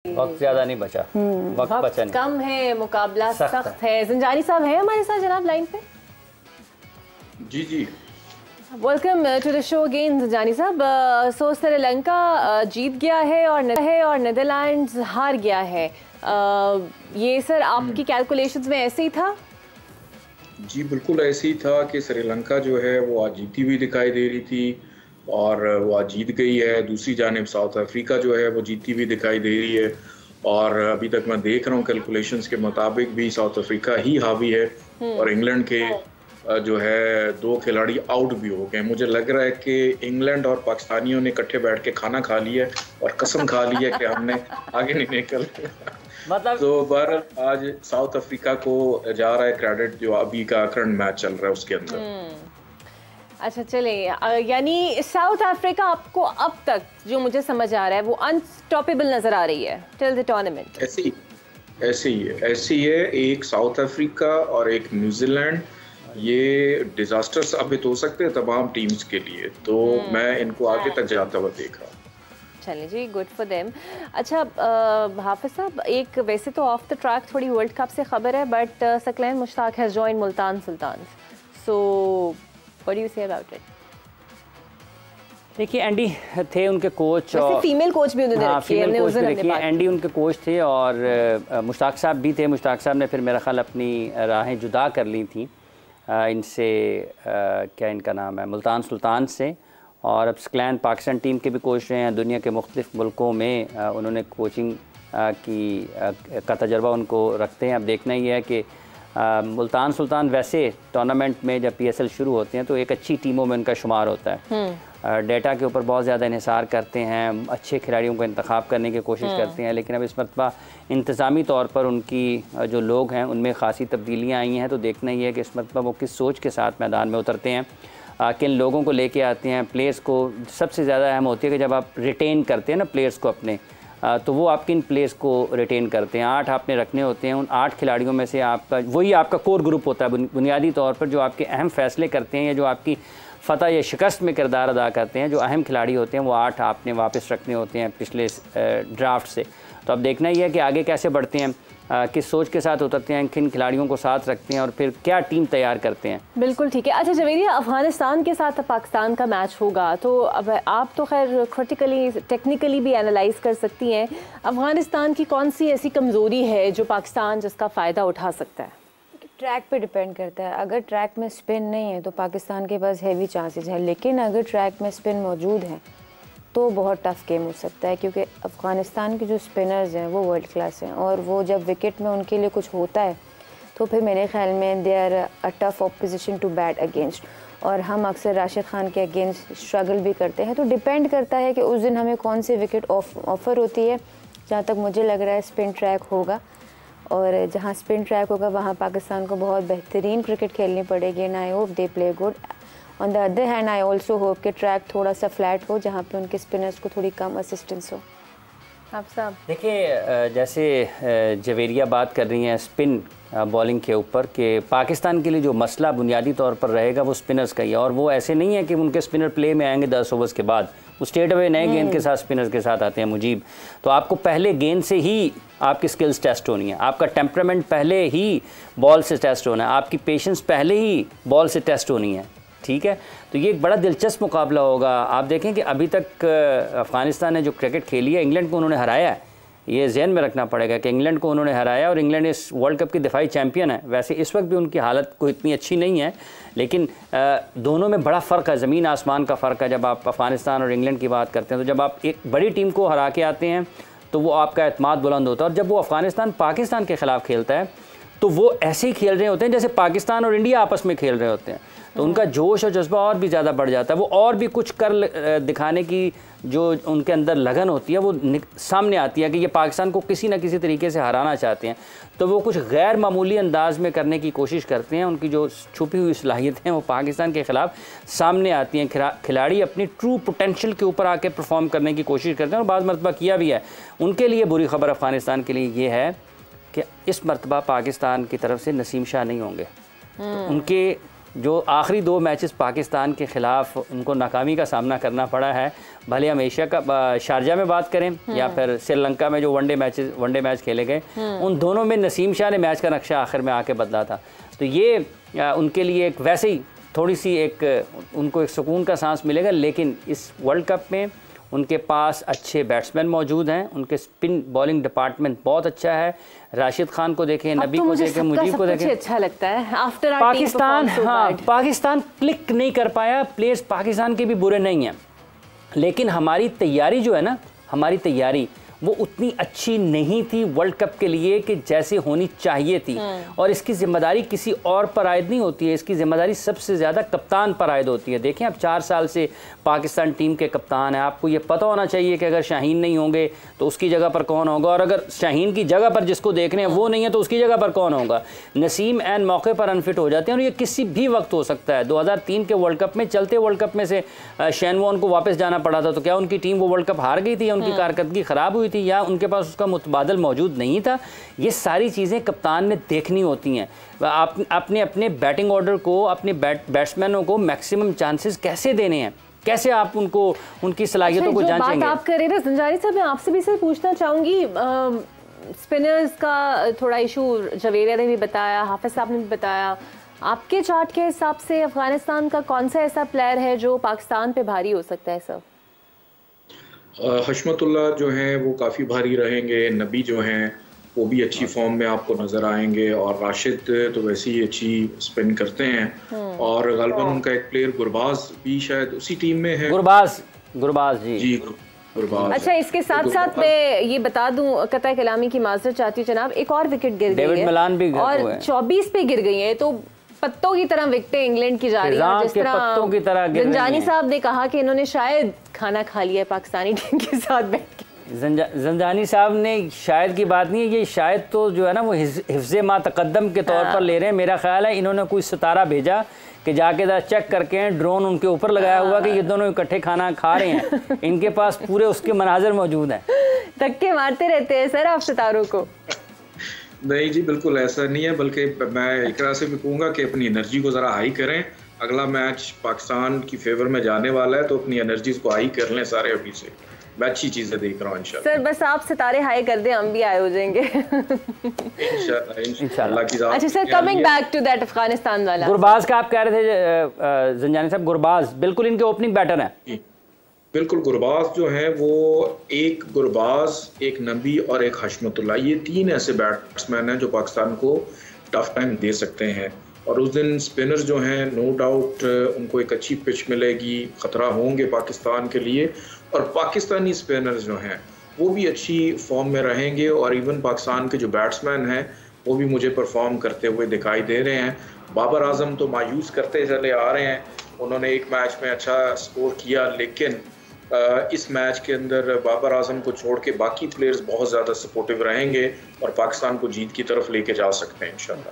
वक्त ज़्यादा नहीं बचा, वक्त बचा नहीं, कम है, मुकाबला सख्त है। ज़ंजानी साहब हैं हमारे साथ जनाब लाइन पे? जी जी, welcome to the show again Zanjani साहब। सो श्रीलंका जीत गया है और नीदरलैंड्स हार गया है। ये सर आपकी कैलकुलेशंस में ऐसे ही था? जी बिल्कुल ऐसे ही था कि श्रीलंका जो है वो आज जीती हुई दिखाई दे रही थी और वो आज जीत गई है। दूसरी जानिब साउथ अफ्रीका जो है वो जीती हुई दिखाई दे रही है और अभी तक मैं देख रहा हूँ कैलकुलेशंस के मुताबिक भी साउथ अफ्रीका ही हावी है और इंग्लैंड के जो है 2 खिलाड़ी आउट भी हो गए। मुझे लग रहा है कि इंग्लैंड और पाकिस्तानियों ने इकट्ठे बैठ के खाना खा लिया और कसम खा ली है कि हमने आगे नहीं निकल मतलब तो बहरहाल आज साउथ अफ्रीका को जा रहा है क्रेडिट जो अभी का करंट मैच चल रहा है उसके अंदर। अच्छा चले, यानी साउथ अफ्रीका आपको अब तक जो मुझे समझ आ रहा है वो अनस्टॉपेबल नजर आ रही है टिल द टूर्नामेंट। ऐसे ही है। एक साउथ अफ्रीका और एक न्यूजीलैंड ये डिजास्टर साबित हो सकते हैं तमाम टीम्स के लिए, तो मैं इनको आगे तक जाता हुआ देख रहा हूँ। चलिए जी, गुड फॉर देम। अच्छा हाफिज साहब, एक वैसे तो ऑफ द ट्रैक थोड़ी वर्ल्ड कप से खबर है but Saqlain Mushtaq has join Multan Sultan, so what do you say about it? देखिए एंडी थे उनके कोच और फीमेल कोच भी उन्होंने रखी है, हमने उस दिन देखिए एंडी उनके कोच थे और मुश्ताक साहब भी थे। मुश्ताक साहब ने फिर मेरा ख्याल अपनी राहें जुदा कर ली थी इनसे, क्या इनका नाम है, मुल्तान सुल्तान से, और अब सकलैन पाकिस्तान टीम के भी कोच रहे हैं। दुनिया के मुख्तलिफ मुल्कों में उन्होंने कोचिंग का तजर्बा उनको रखते हैं। अब देखना ही है कि मुल्तान सुल्तान वैसे टूर्नामेंट में जब PSL शुरू होते हैं तो एक अच्छी टीमों में उनका शुमार होता है। डेटा के ऊपर बहुत ज़्यादा इन्हिसार करते हैं, अच्छे खिलाड़ियों को इंतखाब करने की कोशिश करते हैं, लेकिन अब इस मरतबा इंतज़ामी तौर पर उनकी जो लोग हैं उनमें ख़ासी तब्दीलियाँ आई हैं। तो देखना ही है कि इस मरतबा वो किस सोच के साथ मैदान में उतरते हैं, किन लोगों को लेके आते हैं। प्लेयर्स को सबसे ज़्यादा अहम होती है कि जब आप रिटेन करते हैं ना प्लेयर्स को अपने, तो वो आप किन प्लेयर्स को रिटेन करते हैं। 8 आपने रखने होते हैं, उन 8 खिलाड़ियों में से आपका वही आपका कोर ग्रुप होता है बुनियादी तौर पर, जो आपके अहम फ़ैसले करते हैं या जो आपकी फ़तह या शिकस्त में किरदार अदा करते हैं। जो अहम खिलाड़ी होते हैं वो 8 आपने वापस रखने होते हैं पिछले ड्राफ्ट से। तो अब देखना ही है कि आगे कैसे बढ़ते हैं, किस सोच के साथ उतरते हैं, किन खिलाड़ियों को साथ रखते हैं और फिर क्या टीम तैयार करते हैं। बिल्कुल ठीक है। अच्छा जवेरिया, अफगानिस्तान के साथ पाकिस्तान का मैच होगा, तो अब आप तो खैर क्रिटिकली टेक्निकली भी एनालाइज कर सकती हैं, अफगानिस्तान की कौन सी ऐसी कमज़ोरी है जो पाकिस्तान जिसका फ़ायदा उठा सकता है? ट्रैक पे डिपेंड करता है। अगर ट्रैक में स्पिन नहीं है तो पाकिस्तान के पास हैवी चांसेस है, लेकिन अगर ट्रैक में स्पिन मौजूद है तो बहुत टफ गेम हो सकता है, क्योंकि अफ़गानिस्तान के जो स्पिनर्स हैं वो वर्ल्ड क्लास हैं और वो जब विकेट में उनके लिए कुछ होता है तो फिर मेरे ख्याल में they are a tough opposition to bat against, और हम अक्सर राशिद खान के अगेंस्ट स्ट्रगल भी करते हैं। तो डिपेंड करता है कि उस दिन हमें कौन सी विकेट ऑफ़र होती है। जहाँ तक मुझे लग रहा है स्पिन ट्रैक होगा, और जहाँ स्पिन ट्रैक होगा वहाँ पाकिस्तान को बहुत बेहतरीन क्रिकेट खेलनी पड़ेगी, and I hope they play good. On the other hand I also hope कि ट्रैक थोड़ा सा फ्लैट हो जहाँ पे उनके स्पिनर्स को थोड़ी कम असिस्टेंस हो। आप साहब देखिए, जैसे जवेरिया बात कर रही हैं स्पिन बॉलिंग के ऊपर, कि पाकिस्तान के लिए जो मसला बुनियादी तौर पर रहेगा वो स्पिनर्स का ही है, और वो ऐसे नहीं है कि उनके स्पिनर प्ले में आएंगे 10 ओवर्स के बाद, वो स्ट्रेट अवे नए गेंद के साथ स्पिनर्स के साथ आते हैं मुजीब। तो आपको पहले गेंद से ही आपकी स्किल्स टेस्ट होनी है, आपका टेम्परामेंट पहले ही बॉल से टेस्ट होना है, आपकी पेशेंस पहले ही बॉल से टेस्ट होनी है, ठीक है। तो ये एक बड़ा दिलचस्प मुकाबला होगा। आप देखें कि अभी तक अफ़गानिस्तान ने जो क्रिकेट खेली है, इंग्लैंड को उन्होंने हराया है, ये जहन में रखना पड़ेगा कि इंग्लैंड को उन्होंने हराया और इंग्लैंड इस वर्ल्ड कप की दिफाई चैंपियन है। वैसे इस वक्त भी उनकी हालत कोई इतनी अच्छी नहीं है, लेकिन दोनों में बड़ा फ़र्क है, ज़मीन आसमान का फ़र्क है। जब आप अफ़गानिस्तान और इंग्लैंड की बात करते हैं तो जब आप एक बड़ी टीम को हरा के आते हैं तो वो आपका एतमाद बुलंद होता है, और जब वो अफ़गानिस्तान पाकिस्तान के ख़िलाफ़ खेलता है तो वो ऐसे ही खेल रहे होते हैं जैसे पाकिस्तान और इंडिया आपस में खेल रहे होते हैं, तो उनका जोश और जज्बा और भी ज़्यादा बढ़ जाता है। वो और भी कुछ कर दिखाने की जो उनके अंदर लगन होती है वो सामने आती है कि ये पाकिस्तान को किसी न किसी तरीके से हराना चाहते हैं, तो वो कुछ गैर मामूली अंदाज में करने की कोशिश करते हैं। उनकी जो छुपी हुई सलाहियतें वो पाकिस्तान के ख़िलाफ़ सामने आती हैं। खिलाड़ी अपनी ट्रू पोटेंशियल के ऊपर आके परफॉर्म करने की कोशिश करते हैं और बाद मरतबा किया भी है। उनके लिए बुरी खबर अफ़गानिस्तान के लिए ये है कि इस मरतबा पाकिस्तान की तरफ से नसीम शाह नहीं होंगे। तो उनके जो आखिरी 2 मैचेस पाकिस्तान के ख़िलाफ़ उनको नाकामी का सामना करना पड़ा है, भले हम एशिया का शारजा में बात करें या फिर श्रीलंका में जो वनडे मैच खेले गए, उन दोनों में नसीम शाह ने मैच का नक्शा आखिर में आके बदला था। तो ये उनके लिए एक वैसे ही थोड़ी सी उनको एक सुकून का सांस मिलेगा। लेकिन इस वर्ल्ड कप में उनके पास अच्छे बैट्समैन मौजूद हैं, उनके स्पिन बॉलिंग डिपार्टमेंट बहुत अच्छा है। राशिद खान को देखें, नबी को देखें, मुजीब को देखें। अच्छा लगता है आफ्टर पाकिस्तान, हाँ पाकिस्तान क्लिक नहीं कर पाया। प्लेयर्स पाकिस्तान के भी बुरे नहीं हैं, लेकिन हमारी तैयारी जो है ना, हमारी तैयारी वो उतनी अच्छी नहीं थी वर्ल्ड कप के लिए कि जैसे होनी चाहिए थी। और इसकी जिम्मेदारी किसी और पर आयद नहीं होती है, इसकी जिम्मेदारी सबसे ज़्यादा कप्तान पर आयद होती है। देखें, आप 4 साल से पाकिस्तान टीम के कप्तान हैं, आपको ये पता होना चाहिए कि अगर शाहीन नहीं होंगे तो उसकी जगह पर कौन होगा, और अगर शाहीन की जगह पर जिसको देख रहे हैं वो नहीं है तो उसकी जगह पर कौन होगा। नसीम एन मौके पर अनफिट हो जाते हैं और ये किसी भी वक्त हो सकता है। 2003 के वर्ल्ड कप में, चलते वर्ल्ड कप में से शेन वॉर्न को वापस जाना पड़ा था, तो क्या उनकी टीम वो वर्ल्ड कप हार गई थी या उनकी कारकर्दगी ख़राब हुई थी या उनके पास उसका मुतबादल मौजूद नहीं था? ये सारी चीज़ें कप्तान ने देखनी होती हैं। आप अपने बैटिंग ऑर्डर को, अपने बैट्समैनों को मैक्सिमम चांसेस कैसे देने हैं, कैसे आप उनको उनकी सलाहियतों को जांचेंगे। बात आप कर रहे हैं जंजानी साहब, मैं आपसे भी सिर्फ पूछना चाहूँगी, स्पिनर्स का थोड़ा इशू जवेरिया ने भी बताया, हाफिज साहब ने भी बताया। आपके चार्ट के हिसाब से अफगानिस्तान का कौन सा ऐसा प्लेयर है जो पाकिस्तान पे भारी हो सकता है सर? हशमतुल्लाह जो हैं वो काफ़ी भारी रहेंगे, नबी जो हैं वो भी अच्छी फॉर्म में आपको नज़र आएंगे, और राशिद तो वैसे ही अच्छी स्पिन करते हैं। और गालबन उनका एक प्लेयर गुरबाज भी शायद उसी टीम में है। गुरबाज जी गुरबाज। अच्छा, इसके साथ साथ मैं ये बता दूं, कतई कलामी की माजरत चाहती हूँ जनाब, एक और विकेट गिर गई है और 24 पे गिर गई है, तो पत्तों की तरह विकेटें इंग्लैंड की जा रही है। जिस तरह जंजानी साहब ने कहा कि इन्होंने शायद खाना खा लिया है पाकिस्तानी टीम के साथ बैठ के। जंजानी साहब ने शायद की बात नहीं है, ये शायद तो जो है ना वो हिफ्ज़े मा तक़द्दम के तौर पर ले रहे हैं। मेरा ख्याल है इन्होंने कोई सितारा भेजा कि जाके ज़रा चेक करके, ड्रोन उनके ऊपर लगाया हुआ कि ये दोनों इकट्ठे खाना खा रहे हैं, इनके पास पूरे उसके मनाजर मौजूद हैं। धक्के मारते रहते हैं सर आप सितारों को। नहीं जी, बिल्कुल ऐसा नहीं है, बल्कि मैं इकरा से भी कहूँगा कि अपनी एनर्जी को ज़रा हाई करें। अगला मैच पाकिस्तान की फेवर में जाने वाला है, तो अपनी एनर्जीज को हाई कर लें सारे अभी से। मैं अच्छी चीज़ें देख रहा हूँ इंशाल्लाह। सर बस आप सितारे हाई कर दें, हम भी आए हो जाएंगे इंशाल्लाह की ज़ात। अच्छा sir, coming back to that Afghanistan वाला गुरबाज का आप कह रहे थे जंजानी साहब, गुरबाज बिल्कुल इनके ओपनिंग बैटर हैं। बिल्कुल, गुरबाज जो है वो एक गुरबाज, एक नबी और एक हशमतुल्लाह, ये 3 ऐसे बैट्समैन हैं जो पाकिस्तान को टफ टाइम दे सकते हैं। और उस दिन स्पिनर्स जो हैं नो डाउट उनको एक अच्छी पिच मिलेगी, ख़तरा होंगे पाकिस्तान के लिए। और पाकिस्तानी स्पिनर्स जो हैं वो भी अच्छी फॉर्म में रहेंगे, और इवन पाकिस्तान के जो बैट्समैन हैं वो भी मुझे परफॉर्म करते हुए दिखाई दे रहे हैं। बाबर आजम तो मायूस करते चले आ रहे हैं, उन्होंने एक मैच में अच्छा स्कोर किया, लेकिन इस मैच के अंदर बाबर आजम को छोड़ के बाकी प्लेयर्स बहुत ज़्यादा सपोर्टिव रहेंगे और पाकिस्तान को जीत की तरफ लेके जा सकते हैं इंशाल्लाह।